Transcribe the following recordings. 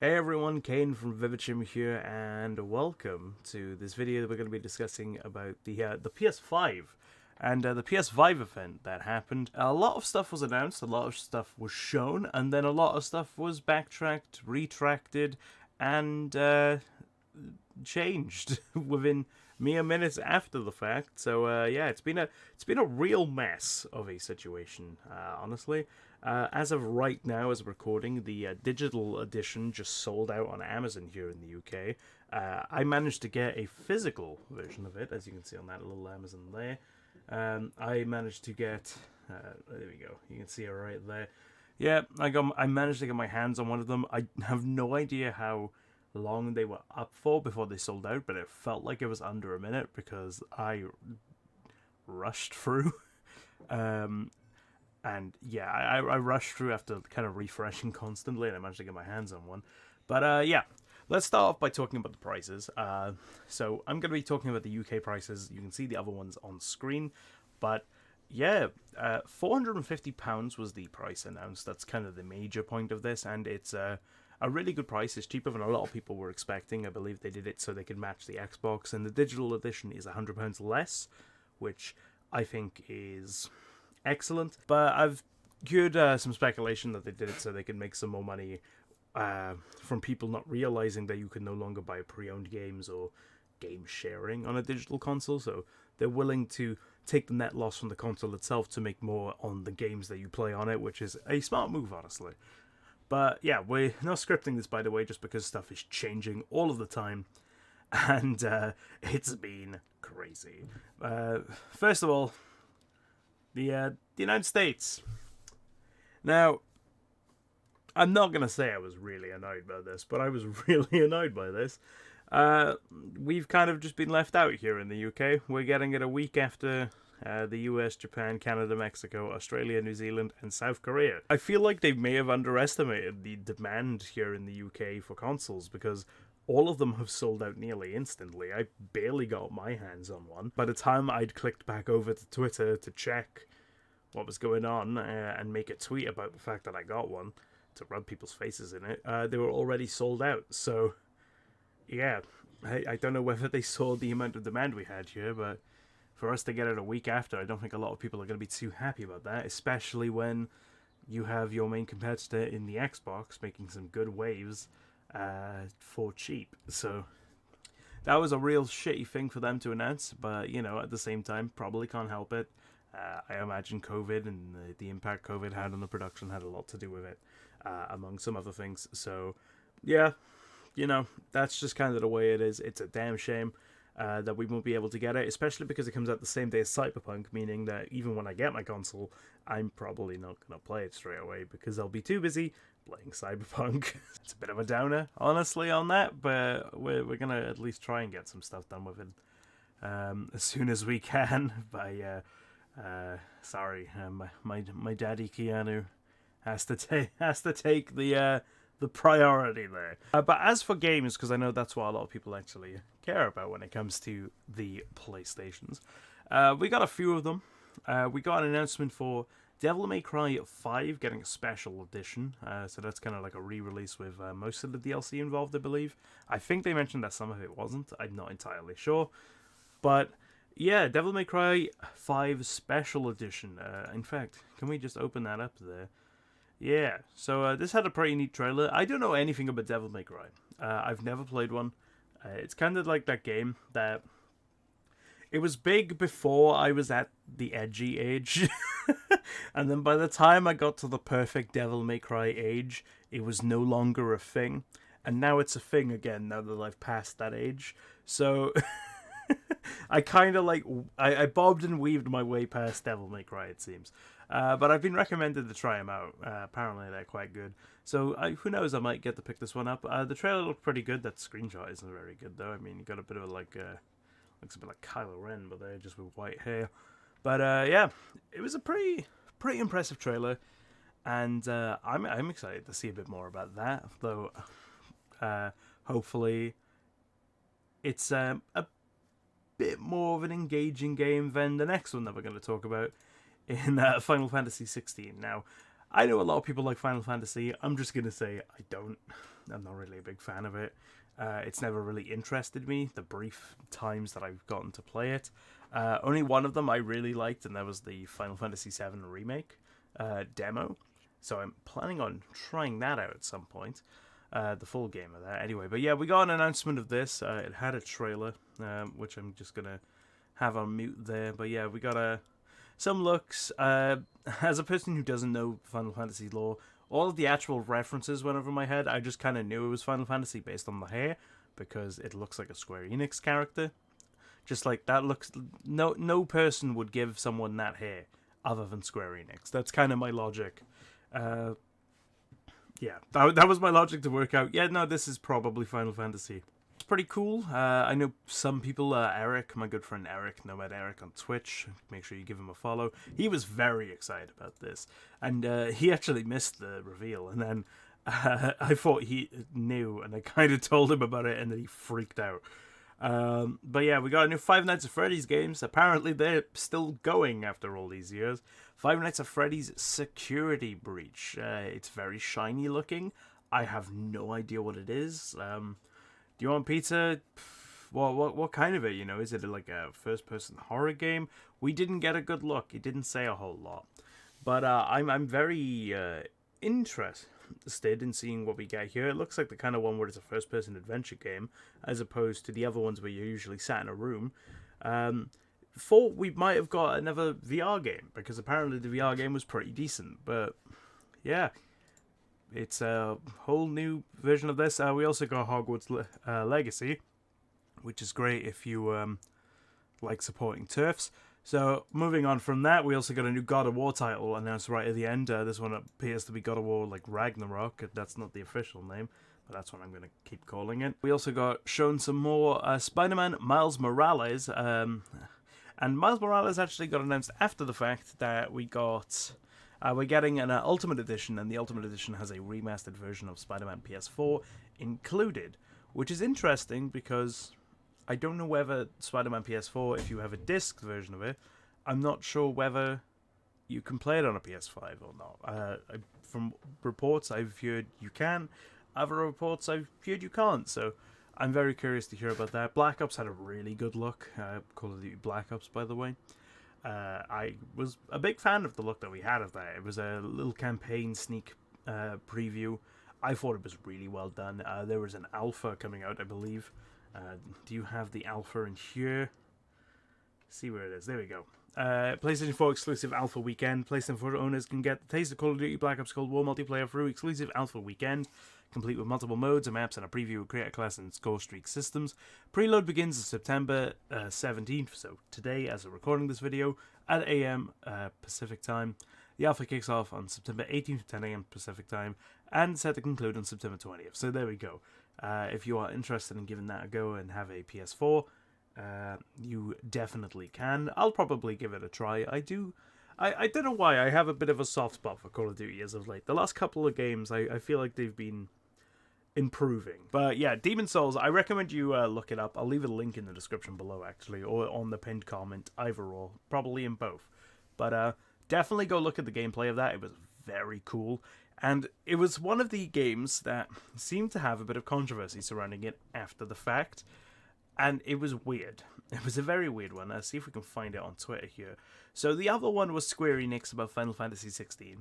Hey everyone, Kane from VividChim here, and welcome to this video that we're going to be discussing about the PS5 and the PS5 event that happened. A lot of stuff was announced, a lot of stuff was shown, and then a lot of stuff was backtracked, retracted, and changed within mere minutes after the fact. So yeah, it's been a real mess of a situation, honestly. As of right now, as of recording, the digital edition just sold out on Amazon here in the UK. I managed to get a physical version of it, as you can see on that little Amazon there. I managed to get. There we go. You can see it right there. Yeah, I managed to get my hands on one of them. I have no idea how long they were up for before they sold out, but it felt like it was under a minute because I rushed through. Um, and yeah, I rushed through after kind of refreshing constantly, and I managed to get my hands on one. But yeah, let's start off by talking about the prices. So I'm going to be talking about the UK prices. You can see the other ones on screen, but yeah, £450 was the price announced. That's kind of the major point of this, and it's a really good price. It's cheaper than a lot of people were expecting. I believe they did it so they could match the Xbox, and the digital edition is £100 less, which I think is excellent. But I've heard some speculation that they did it so they could make some more money from people not realizing that you can no longer buy pre-owned games or game sharing on a digital console. So they're willing to take the net loss from the console itself to make more on the games that you play on it, which is a smart move, honestly. But yeah, we're not scripting this, by the way, just because stuff is changing all of the time. And it's been crazy. First of all, the United States. Now, I'm not going to say I was really annoyed by this, but I was really annoyed by this. We've kind of just been left out here in the UK. We're getting it a week after the US, Japan, Canada, Mexico, Australia, New Zealand, and South Korea. I feel like they may have underestimated the demand here in the UK for consoles because all of them have sold out nearly instantly. I barely got my hands on one. By the time I'd clicked back over to Twitter to check what was going on and make a tweet about the fact that I got one to rub people's faces in it, they were already sold out. So, yeah, I don't know whether they saw the amount of demand we had here, but for us to get it a week after, I don't think a lot of people are going to be too happy about that, especially when you have your main competitor in the Xbox making some good waves for cheap. So that was a real shitty thing for them to announce, but you know, at the same time, probably can't help it. I imagine COVID and the impact COVID had on the production had a lot to do with it, among some other things. So yeah, you know, that's just kind of the way it is. It's a damn shame that we won't be able to get it, especially because it comes out the same day as Cyberpunk, meaning that even when I get my console, I'm probably not going to play it straight away because I'll be too busy playing Cyberpunk. It's a bit of a downer, honestly, on that, but we're going to at least try and get some stuff done with it as soon as we can. By sorry, my daddy Keanu has to take the priority there. But as for games, because I know that's what a lot of people actually care about when it comes to the PlayStations, we got a few of them. We got an announcement for Devil May Cry 5 getting a special edition. So that's kind of like a re-release with most of the DLC involved, I believe. I think they mentioned that some of it wasn't. I'm not entirely sure. But yeah, Devil May Cry 5 Special Edition. In fact, can we just open that up there? Yeah, so this had a pretty neat trailer. I don't know anything about Devil May Cry. I've never played one. It's kind of like that game that it was big before I was at the edgy age. And then by the time I got to the perfect Devil May Cry age, it was no longer a thing. And now it's a thing again, now that I've passed that age. So I kind of like, I bobbed and weaved my way past Devil May Cry, it seems. But I've been recommended to try them out. Apparently they're quite good. So who knows, I might get to pick this one up. The trailer looked pretty good. That screenshot isn't very good though. I mean, you got a bit of like, looks a bit like Kylo Ren, but they're just with white hair. But yeah, it was a pretty impressive trailer. And I'm excited to see a bit more about that. Though, hopefully it's a bit more of an engaging game than the next one that we're going to talk about in Final Fantasy XVI. Now, I know a lot of people like Final Fantasy. I'm just going to say I don't. I'm not really a big fan of it. It's never really interested me, the brief times that I've gotten to play it. Only one of them I really liked, and that was the Final Fantasy VII Remake demo. So I'm planning on trying that out at some point. The full game of that anyway. But yeah, we got an announcement of this. It had a trailer, which I'm just going to have on mute there. But yeah, we got some looks. As a person who doesn't know Final Fantasy lore, all of the actual references went over my head. I just kind of knew it was Final Fantasy based on the hair, because it looks like a Square Enix character. Just like that looks... No person would give someone that hair other than Square Enix. That's kind of my logic. Yeah, that was my logic to work out. Yeah, no, this is probably Final Fantasy. It's pretty cool. I know some people, Eric, my good friend Eric, Nomad Eric on Twitch. Make sure you give him a follow. He was very excited about this. And he actually missed the reveal. And then I thought he knew, and I kind of told him about it, and then he freaked out. But yeah, we got a new Five Nights at Freddy's games. Apparently they're still going after all these years. Five Nights at Freddy's Security Breach. It's very shiny looking. I have no idea what it is. Do you want pizza? What kind of it? You know, is it like a first-person horror game? We didn't get a good look. It didn't say a whole lot. But I'm very interested in seeing what we get here. It looks like the kind of one where it's a first-person adventure game, as opposed to the other ones where you're usually sat in a room. Thought we might have got another VR game, because apparently the VR game was pretty decent. But yeah, it's a whole new version of this. We also got Hogwarts Legacy, which is great if you like supporting TERFs. So, moving on from that, we also got a new God of War title announced right at the end. This one appears to be God of War, like Ragnarok. That's not the official name, but that's what I'm going to keep calling it. We also got shown some more Spider-Man Miles Morales. And Miles Morales actually got announced after the fact that we got... we're getting an Ultimate Edition, and the Ultimate Edition has a remastered version of Spider-Man PS4 included, which is interesting because... I don't know whether Spider-Man PS4, if you have a disc version of it, I'm not sure whether you can play it on a PS5 or not. From reports I've heard you can, other reports I've heard you can't, so I'm very curious to hear about that. Black Ops had a really good look, Call of Duty Black Ops, by the way. I was a big fan of the look that we had of that. It was a little campaign sneak preview. I thought it was really well done. There was an alpha coming out, I believe. Do you have the alpha in here? See where it is. There we go. PlayStation 4 exclusive alpha weekend. PlayStation 4 owners can get the taste of Call of Duty Black Ops Cold War multiplayer through exclusive alpha weekend, complete with multiple modes and maps and a preview of creator class and score streak systems. Preload begins on September 17th, so today as of recording this video, at 8 a.m. Pacific time. The alpha kicks off on September 18th at 10 a.m. Pacific time, and set to conclude on September 20th. So there we go. If you are interested in giving that a go and have a PS4, you definitely can. I'll probably give it a try. I don't know why, I have a bit of a soft spot for Call of Duty as of late. The last couple of games, I feel like they've been improving. But yeah, Demon's Souls, I recommend you look it up. I'll leave a link in the description below, actually, or on the pinned comment, either or, probably in both. But definitely go look at the gameplay of that. It was very cool. And it was one of the games that seemed to have a bit of controversy surrounding it after the fact. And it was weird. It was a very weird one. Let's see if we can find it on Twitter here. So the other one was Square Enix about Final Fantasy XVI.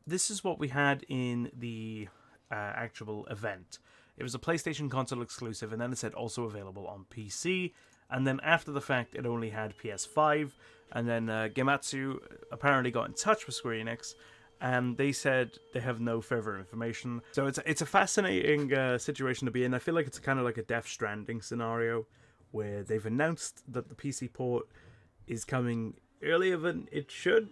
This is what we had in the actual event. It was a PlayStation console exclusive, and then it said also available on PC. And then after the fact, it only had PS5. And then Gematsu apparently got in touch with Square Enix, and they said they have no further information. So it's a fascinating situation to be in. I feel like it's kind of like a Death Stranding scenario, where they've announced that the PC port is coming earlier than it should.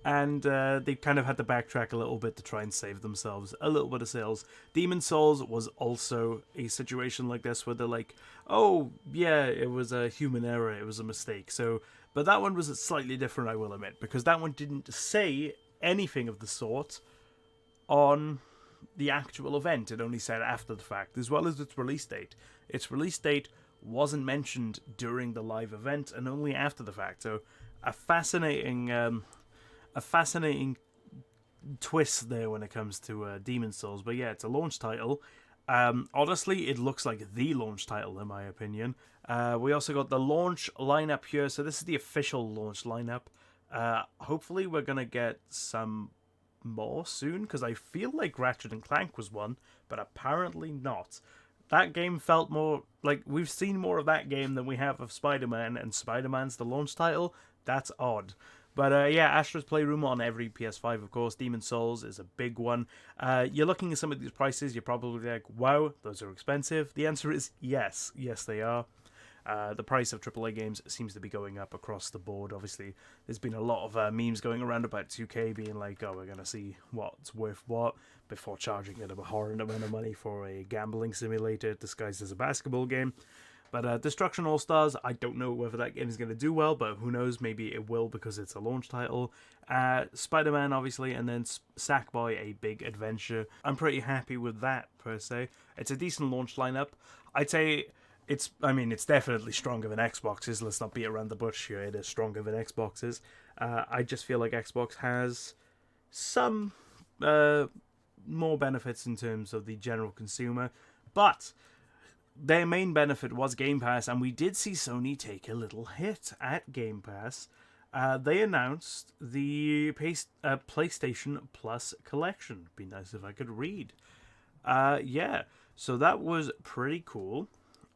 And they kind of had to backtrack a little bit to try and save themselves a little bit of sales. Demon's Souls was also a situation like this, where they're like, oh, yeah, it was a human error, it was a mistake. So, but that one was slightly different, I will admit, because that one didn't say anything of the sort on the actual event. It only said after the fact, as well as its release date. Its release date wasn't mentioned during the live event, and only after the fact. So, a fascinating twists there when it comes to Demon Souls. But yeah, it's a launch title. Honestly, it looks like the launch title in my opinion. We also got the launch lineup here. So this is the official launch lineup. Hopefully we're going to get some more soon, because I feel like Ratchet and Clank was one, but apparently not. That game felt more like we've seen more of that game than we have of Spider-Man, and Spider-Man's the launch title. That's odd. But yeah, Astro's Playroom on every PS5, of course. Demon Souls is a big one. You're looking at some of these prices, you're probably like, wow, those are expensive. The answer is yes. Yes, they are. The price of AAA games seems to be going up across the board. Obviously, there's been a lot of memes going around about 2K being like, oh, we're going to see what's worth what before charging it a horrend amount of money for a gambling simulator disguised as a basketball game. But Destruction All-Stars, I don't know whether that game is going to do well, but who knows, maybe it will because it's a launch title. Spider-Man, obviously, and then Sackboy, A Big Adventure. I'm pretty happy with that, per se. It's a decent launch lineup. I'd say it's definitely stronger than Xbox's. Let's not beat around the bush here. It is stronger than Xbox's. I just feel like Xbox has some more benefits in terms of the general consumer, but their main benefit was Game Pass, and we did see Sony take a little hit at Game Pass. They announced the PlayStation Plus collection. Be nice if I could read. Yeah, so that was pretty cool.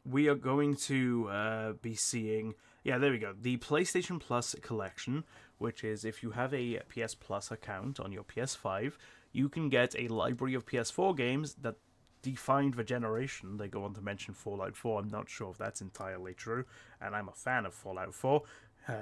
We are going to be seeing, yeah, there we go, the PlayStation Plus collection, which is if you have a PS Plus account on your PS5, you can get a library of PS4 games that defined the generation. They go on to mention Fallout 4. I'm not sure if that's entirely true, and I'm a fan of Fallout 4.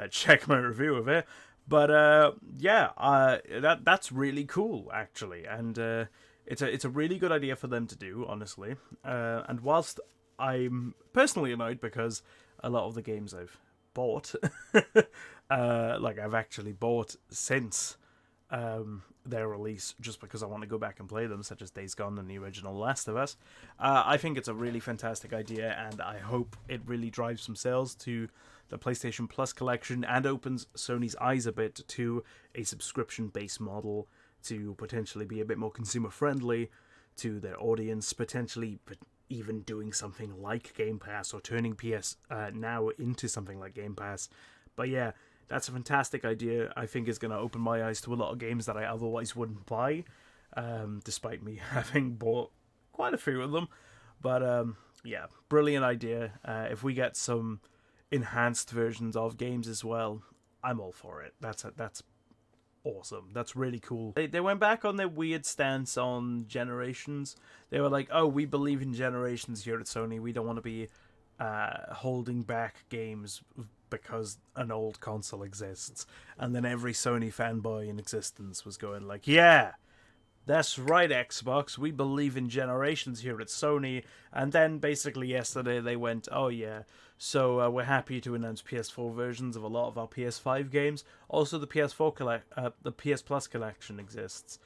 Check my review of it. But yeah, that's really cool, actually, and it's a really good idea for them to do, honestly. And whilst I'm personally annoyed because a lot of the games I've bought, like I've actually bought since their release just because I want to go back and play them, such as Days Gone and the original Last of Us. I think it's a really fantastic idea, and I hope it really drives some sales to the PlayStation Plus collection and opens Sony's eyes a bit to a subscription-based model to potentially be a bit more consumer-friendly to their audience, potentially even doing something like Game Pass or turning PS Now into something like Game Pass. But yeah, that's a fantastic idea. I think it's going to open my eyes to a lot of games that I otherwise wouldn't buy, despite me having bought quite a few of them. But yeah, brilliant idea. If we get some enhanced versions of games as well, I'm all for it. That's awesome. That's really cool. They went back on their weird stance on generations. They were like, oh, we believe in generations here at Sony. We don't want to be holding back games because an old console exists. And then every Sony fanboy in existence was going like, yeah, that's right, Xbox. We believe in generations here at Sony. And then basically yesterday they went, oh yeah, so we're happy to announce PS4 versions of a lot of our PS5 games. Also, the the PS Plus collection exists.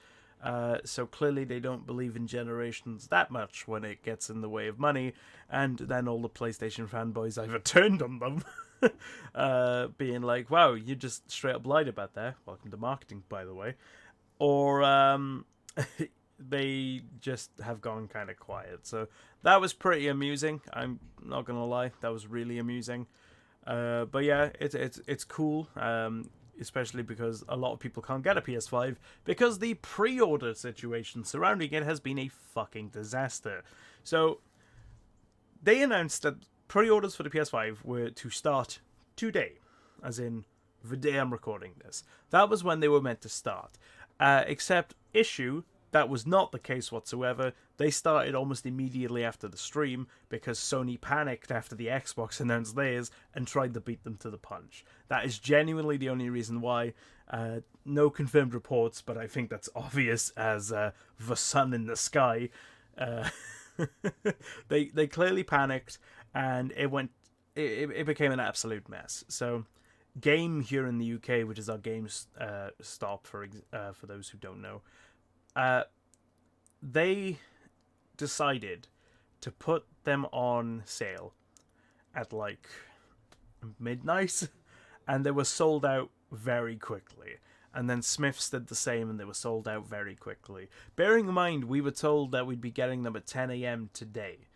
So clearly they don't believe in generations that much when it gets in the way of money. And then all the PlayStation fanboys either turned on them, being like, wow, you just straight up lied about that. Welcome to marketing, by the way. Or they just have gone kind of quiet. So that was pretty amusing. I'm not gonna lie, that was really amusing. But yeah, it's cool. Especially because a lot of people can't get a PS5 because the pre-order situation surrounding it has been a fucking disaster. So they announced that pre-orders for the PS5 were to start today, as in the day I'm recording this. That was when they were meant to start. Except issue, that was not the case whatsoever. They started almost immediately after the stream because Sony panicked after the Xbox announced theirs and tried to beat them to the punch. That is genuinely the only reason why. No confirmed reports, but I think that's obvious as the sun in the sky. They clearly panicked, and it became an absolute mess. So Game here in the UK, which is our games stop for those who don't know, they decided to put them on sale at like midnight, and they were sold out very quickly. And then Smiths did the same, and they were sold out very quickly. Bearing in mind, we were told that we'd be getting them at 10 a.m. today.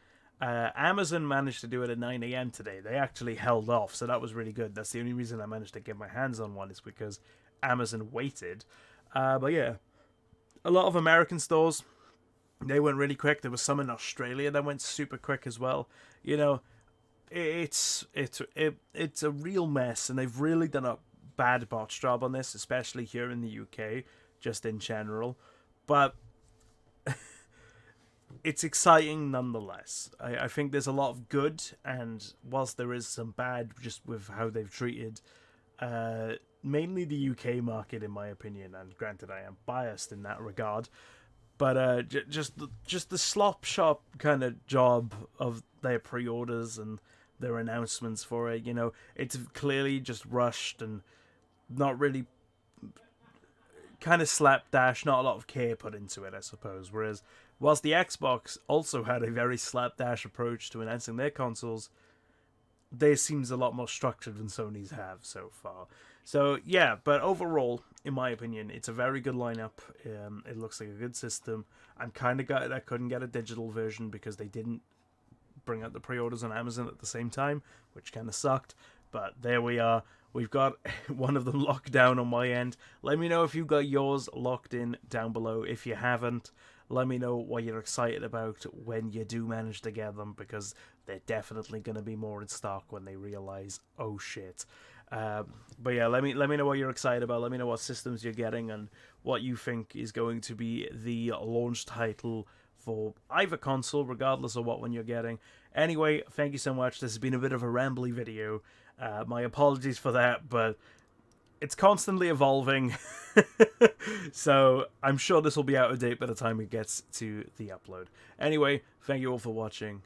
Amazon managed to do it at 9 a.m. today. They actually held off, so that was really good. That's the only reason I managed to get my hands on one, is because Amazon waited. But yeah, a lot of American stores, they went really quick. There was some in Australia that went super quick as well. You know, it's a real mess, and they've really done a bad botch job on this, especially here in the UK, just in general. But it's exciting nonetheless. I think there's a lot of good, and whilst there is some bad just with how they've treated mainly the UK market, in my opinion, and granted I am biased in that regard, but just the slop shop kind of job of their pre-orders and their announcements for it, you know, it's clearly just rushed and not really, kind of slapdash, not a lot of care put into it, I suppose. Whereas, whilst the Xbox also had a very slapdash approach to announcing their consoles, theirs seems a lot more structured than Sony's have so far. So, yeah, but overall, in my opinion, it's a very good lineup. It looks like a good system. I'm kind of gutted I couldn't get a digital version because they didn't bring out the pre-orders on Amazon at the same time, which kind of sucked. But there we are. We've got one of them locked down on my end. Let me know if you got yours locked in down below. If you haven't, let me know what you're excited about when you do manage to get them, because they're definitely going to be more in stock when they realize, oh shit. But yeah, let me know what you're excited about. Let me know what systems you're getting and what you think is going to be the launch title for either console, regardless of what one you're getting. Anyway, thank you so much. This has been a bit of a rambly video. My apologies for that, but it's constantly evolving. So I'm sure this will be out of date by the time it gets to the upload. Anyway, thank you all for watching,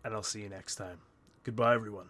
and I'll see you next time. Goodbye, everyone.